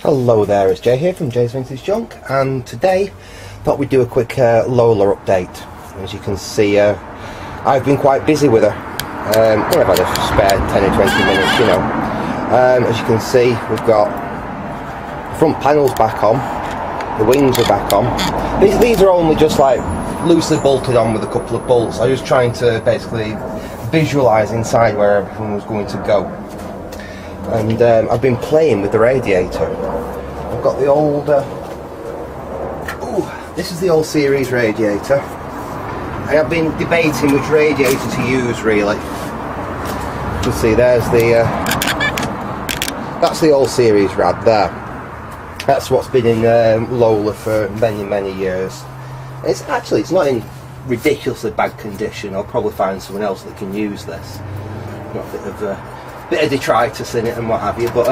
Hello there, it's Jay here from Jay's Vintage Junk, and today thought we'd do a quick LOLA update. As you can see, I've been quite busy with her. I've had a spare 10 or 20 minutes, you know. As you can see, we've got the front panels back on, the wings are back on. These are only just like loosely bolted on with a couple of bolts. I was trying to basically visualise inside where everything was going to go. And I've been playing with the radiator. I've got the old this is the old series radiator. I have been debating which radiator to use, really. You can see there's the that's the old series rad there. That's what's been in LOLA for many years. It's not in ridiculously bad condition. I'll probably find someone else that can use this. Got a bit of detritus in it and what have you, but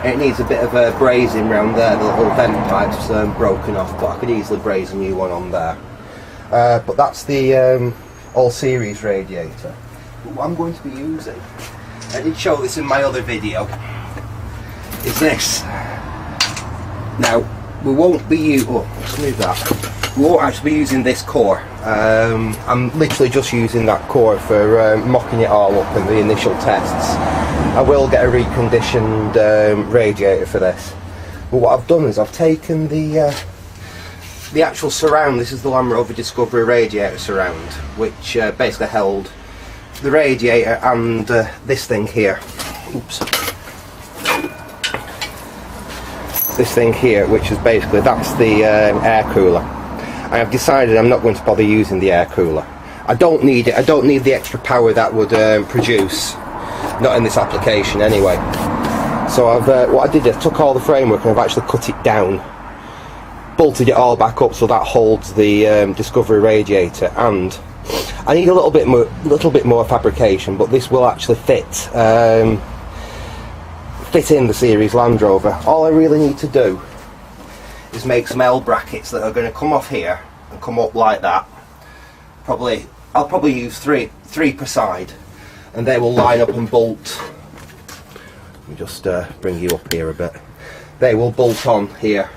it needs a bit of brazing round there. The little vent pipe's broken off, but I could easily braze a new one on there. But that's the all series radiator. But what I'm going to be using, I did show this in my other video, is this. Now we won't be let's move that. We won't actually be using this core. I'm literally just using that core for mocking it all up in the initial tests. I will get a reconditioned radiator for this. But what I've done is I've taken the actual surround. This is the Land Rover Discovery radiator surround, which basically held the radiator and this thing here. Oops. This thing here, which is basically, that's the air cooler. I have decided I'm not going to bother using the air cooler. I don't need it. I don't need the extra power that would produce. Not in this application anyway. So what I did is I took all the framework and I've actually cut it down, bolted it all back up so that holds the Discovery radiator, and I need a little bit more fabrication, but this will actually fit in the series Land Rover. All I really need to do is make some L brackets that are going to come off here and come up like that. I'll probably use three per side, and they will line up and bolt. Let me just bring you up here a bit. They will bolt on here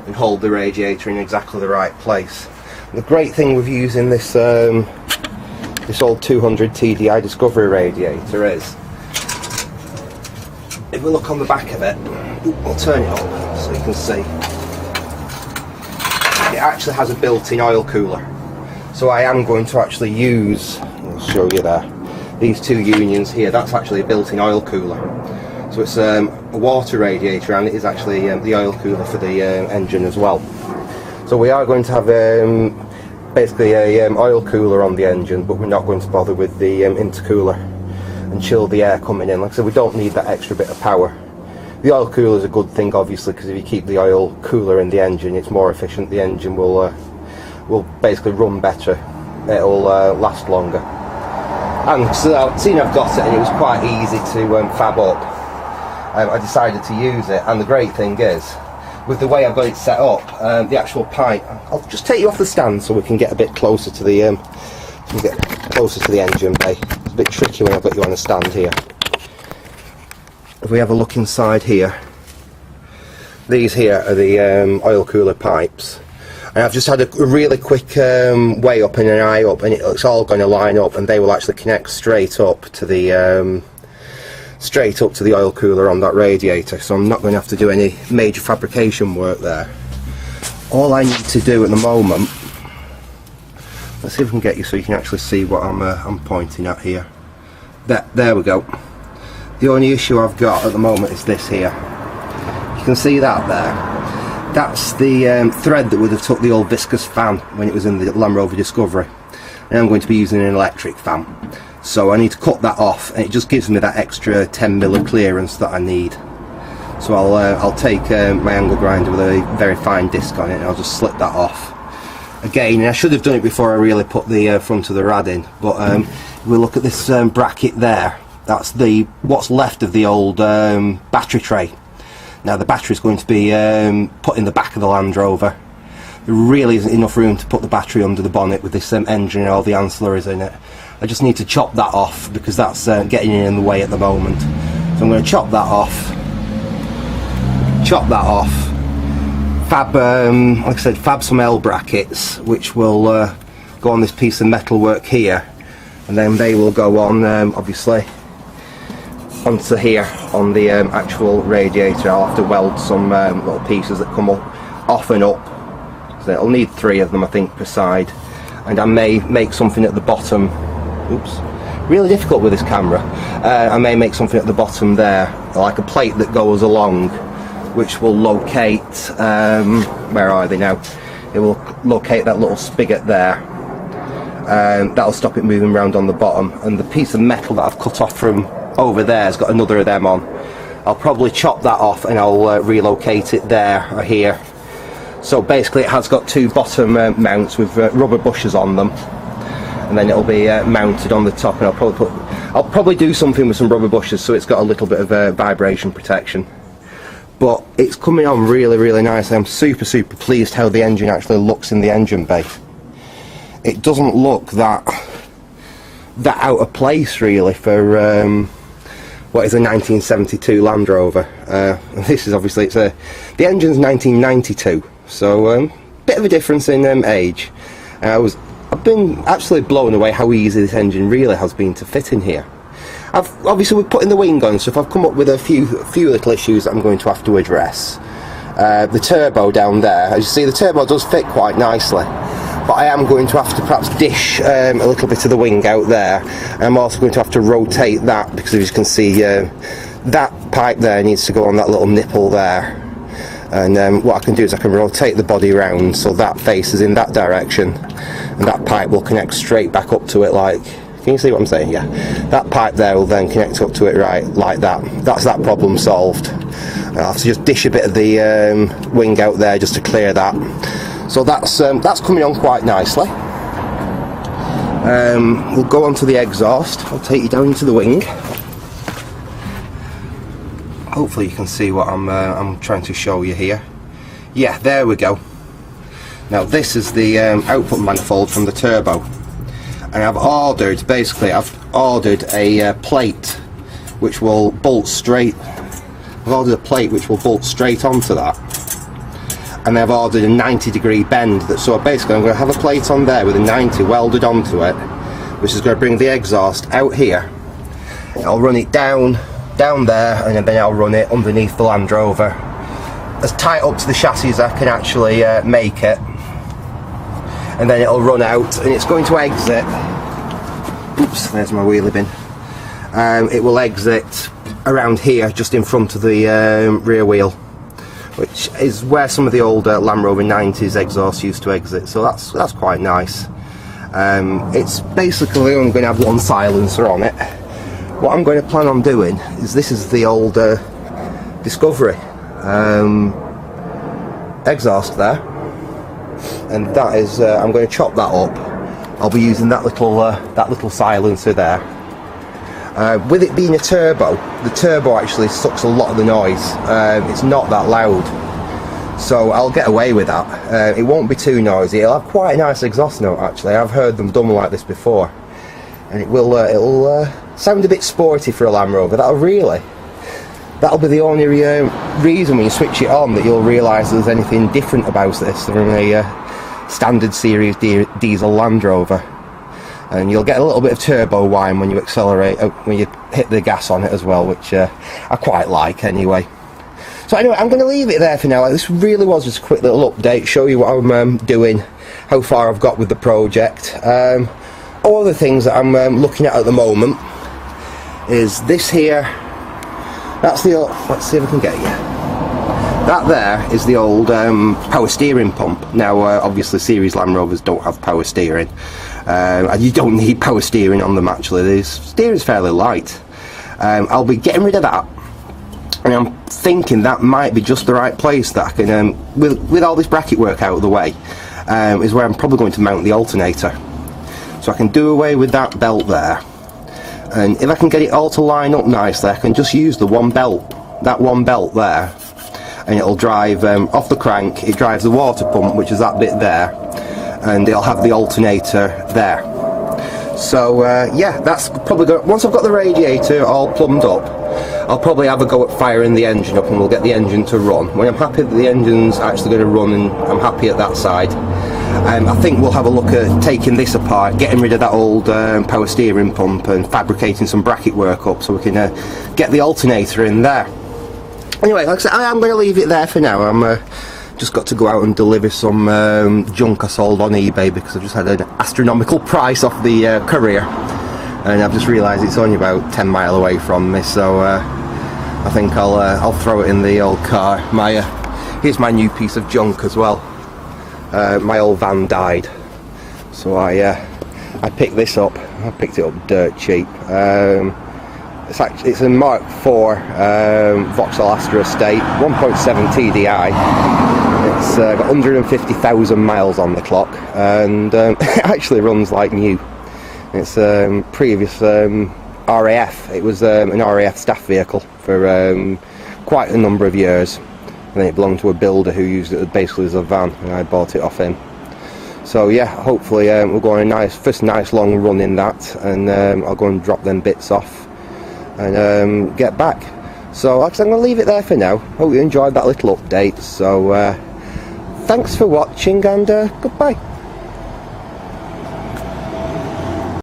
and hold the radiator in exactly the right place. And the great thing with using this this old 200 TDI Discovery radiator is, if we look on the back of it, I'll turn it up so you can see. It actually has a built-in oil cooler. So I am going to actually use, I'll show you there, these two unions here. That's actually a built-in oil cooler. So it's a water radiator, and it is actually the oil cooler for the engine as well. So we are going to have basically a oil cooler on the engine, but we're not going to bother with the intercooler and chill the air coming in. Like I said, we don't need that extra bit of power. The oil cooler is a good thing, obviously, because if you keep the oil cooler in the engine, it's more efficient. The engine will basically run better. It'll last longer. And so, seeing I've got it and it was quite easy to fab up, I decided to use it. And the great thing is, with the way I've got it set up, the actual pipe. I'll just take you off the stand so we can get a bit closer to the engine bay. It's a bit tricky when I've got you on a stand here. If we have a look inside here, these here are the oil cooler pipes. And I've just had a really quick way up and an eye up, and it's all going to line up, and they will actually connect straight up to the oil cooler on that radiator. So I'm not going to have to do any major fabrication work there. All I need to do at the moment, let's see if we can get you so you can actually see what I'm pointing at here. There we go. The only issue I've got at the moment is this here. You can see that there. That's the thread that would have took the old viscous fan when it was in the Land Rover Discovery. And I'm going to be using an electric fan. So I need to cut that off, and it just gives me that extra 10mm of clearance that I need. So I'll take my angle grinder with a very fine disc on it, and I'll just slip that off. Again, I should have done it before I really put the front of the rad in, but if we look at this bracket there, that's what's left of the old battery tray. Now the battery is going to be put in the back of the Land Rover. There really isn't enough room to put the battery under the bonnet with this engine and all the ancillaries in it. I just need to chop that off because that's getting in the way at the moment. So I'm going to chop that off, chop that off, fab, like I said, fab some L brackets, which will go on this piece of metalwork here, and then they will go on, obviously, onto here on the actual radiator. I'll have to weld some little pieces that come up, off and up. So it'll need 3 of them, I think, per side. And I may make something at the bottom. Oops, really difficult with this camera. I may make something at the bottom there, like a plate that goes along, which will locate, where are they now? It will locate that little spigot there. That'll stop it moving around on the bottom. And the piece of metal that I've cut off from over there has got another of them on. I'll probably chop that off and I'll relocate it there or here. So basically it has got 2 bottom mounts with rubber bushes on them, and then it'll be mounted on the top, and I'll probably do something with some rubber bushes so it's got a little bit of vibration protection. But it's coming on really, really nice. I'm super pleased how the engine actually looks in the engine bay. It doesn't look that out of place really for what is a 1972 Land Rover. This is obviously, the engine's 1992, so bit of a difference in age. I've been absolutely blown away how easy this engine really has been to fit in here. Obviously we're putting the wing on, so if I've come up with a few little issues that I'm going to have to address. The turbo down there, as you see, the turbo does fit quite nicely, but I am going to have to perhaps dish a little bit of the wing out there. I'm also going to have to rotate that, because as you can see, that pipe there needs to go on that little nipple there. And what I can do is I can rotate the body around so that faces in that direction, and that pipe will connect straight back up to it. Like, can you see what I'm saying? Yeah, that pipe there will then connect up to it right like that. That's that problem solved. I'll have to just dish a bit of the wing out there just to clear that. So that's coming on quite nicely. We'll go on to the exhaust. I'll take you down into the wing. Hopefully you can see what I'm trying to show you here. Yeah, there we go. Now this is the output manifold from the turbo, and I've ordered a plate which will bolt straight. I've ordered a plate which will bolt straight onto that, and I've ordered a 90-degree bend. So basically I'm going to have a plate on there with a 90 welded onto it, which is going to bring the exhaust out here. I'll run it down there, and then I'll run it underneath the Land Rover as tight up to the chassis as I can actually make it, and then it'll run out and it's going to exit. Oops, there's my wheelie bin. It will exit around here just in front of the rear wheel, which is where some of the old Land Rover 90s exhausts used to exit, so that's quite nice. It's basically only going to have 1 silencer on it. What I'm going to plan on doing is, this is the old Discovery exhaust there, and that is I'm going to chop that up. I'll be using that little silencer there. With it being a turbo, the turbo actually sucks a lot of the noise. It's not that loud, so I'll get away with that. It won't be too noisy. It'll have quite a nice exhaust note actually. I've heard them done like this before, and it'll sound a bit sporty for a Land Rover. That'll be the only reason when you switch it on that you'll realise there's anything different about this than a standard series diesel Land Rover. And you'll get a little bit of turbo whine when you accelerate, when you hit the gas on it as well, which I quite like anyway. So anyway, I'm going to leave it there for now. This really was just a quick little update, show you what I'm doing, how far I've got with the project. All the things that I'm looking at the moment is this here. That's the old, let's see if I can get you. That there is the old power steering pump. Now obviously series Land Rovers don't have power steering, and you don't need power steering on them actually. The steering's fairly light. I'll be getting rid of that, and I'm thinking that might be just the right place that I can, with all this bracket work out of the way, is where I'm probably going to mount the alternator. So I can do away with that belt there, and if I can get it all to line up nicely, I can just use the one belt, that one belt there, and it'll drive off the crank. It drives the water pump, which is that bit there, and it'll have the alternator there. So yeah, that's probably good. Once I've got the radiator all plumbed up, I'll probably have a go at firing the engine up and we'll get the engine to run. When I'm happy that the engine's actually going to run and I'm happy at that side, I think we'll have a look at taking this apart, getting rid of that old power steering pump and fabricating some bracket work up so we can get the alternator in there. Anyway, like I said, I am going to leave it there for now. I'm just got to go out and deliver some junk I sold on eBay because I've just had an astronomical price off the courier, and I've just realised it's only about 10 miles away from me, so I think I'll throw it in the old car. Here's my new piece of junk as well. My old van died, so I picked this up. I picked it up dirt cheap. It's a Mark IV Vauxhall Astra Estate, 1.7 TDI. It's got 150,000 miles on the clock, and it actually runs like new. It's previous RAF. It was an RAF staff vehicle for quite a number of years, and then it belonged to a builder who used it basically as a van, and I bought it off him. So yeah, hopefully we'll go on a first nice long run in that, and I'll go and drop them bits off and get back. So like I said, I'm going to leave it there for now. Hope you enjoyed that little update. So thanks for watching, and goodbye.